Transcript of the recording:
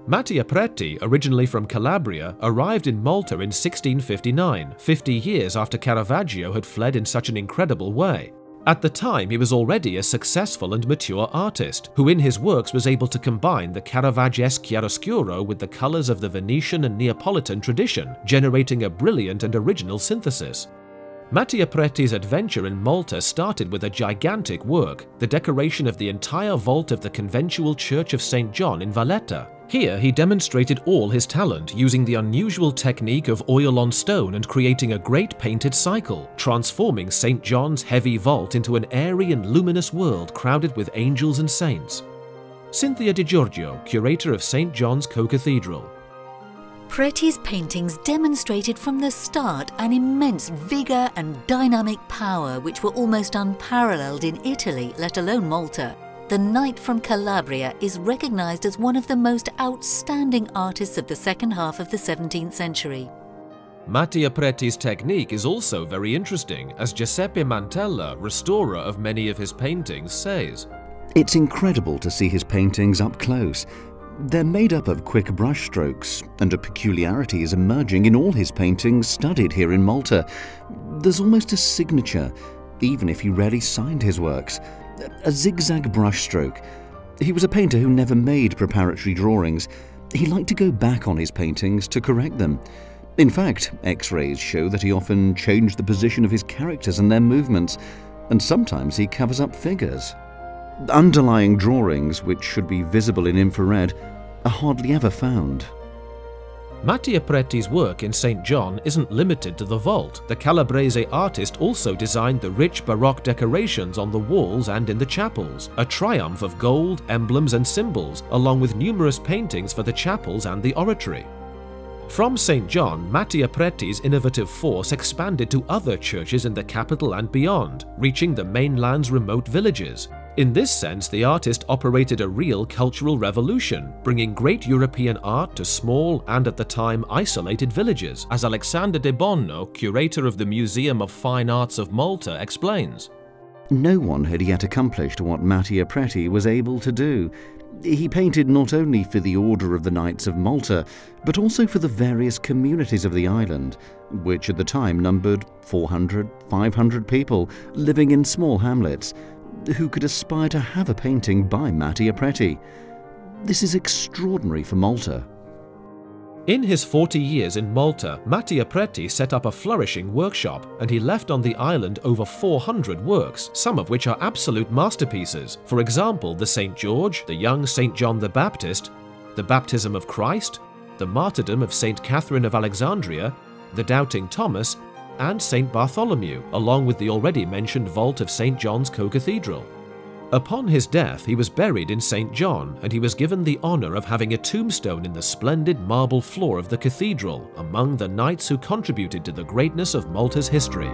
Mattia Preti, originally from Calabria, arrived in Malta in 1659, 50 years after Caravaggio had fled in such an incredible way. At the time, he was already a successful and mature artist, who in his works was able to combine the Caravaggesque chiaroscuro with the colours of the Venetian and Neapolitan tradition, generating a brilliant and original synthesis. Mattia Preti's adventure in Malta started with a gigantic work, the decoration of the entire vault of the conventual Church of St. John in Valletta. Here he demonstrated all his talent, using the unusual technique of oil on stone and creating a great painted cycle, transforming St. John's heavy vault into an airy and luminous world crowded with angels and saints. Cynthia Di Giorgio, curator of St. John's Co-Cathedral. Preti's paintings demonstrated from the start an immense vigour and dynamic power which were almost unparalleled in Italy, let alone Malta. The Knight from Calabria is recognised as one of the most outstanding artists of the second half of the 17th century. Mattia Preti's technique is also very interesting, as Giuseppe Mantella, restorer of many of his paintings, says. It's incredible to see his paintings up close. They're made up of quick brushstrokes, and a peculiarity is emerging in all his paintings studied here in Malta. There's almost a signature, even if he rarely signed his works. A zigzag brushstroke. He was a painter who never made preparatory drawings. He liked to go back on his paintings to correct them. In fact, X-rays show that he often changed the position of his characters and their movements, and sometimes he covers up figures. Underlying drawings, which should be visible in infrared, are hardly ever found. Mattia Preti's work in St. John isn't limited to the vault. The Calabrese artist also designed the rich Baroque decorations on the walls and in the chapels, a triumph of gold, emblems and symbols, along with numerous paintings for the chapels and the oratory. From St. John, Mattia Preti's innovative force expanded to other churches in the capital and beyond, reaching the mainland's remote villages. In this sense, the artist operated a real cultural revolution, bringing great European art to small and at the time isolated villages, as Alexander De Bonno, curator of the Museum of Fine Arts of Malta, explains. No one had yet accomplished what Mattia Preti was able to do. He painted not only for the Order of the Knights of Malta, but also for the various communities of the island, which at the time numbered 400, 500 people living in small hamlets, who could aspire to have a painting by Mattia Preti. This is extraordinary for Malta. In his 40 years in Malta, Mattia Preti set up a flourishing workshop, and he left on the island over 400 works, some of which are absolute masterpieces. For example, the St. George, the young St. John the Baptist, the Baptism of Christ, the Martyrdom of St. Catherine of Alexandria, the Doubting Thomas, and St. Bartholomew, along with the already mentioned vault of St. John's Co-Cathedral. Upon his death, he was buried in St. John, and he was given the honour of having a tombstone in the splendid marble floor of the cathedral, among the knights who contributed to the greatness of Malta's history.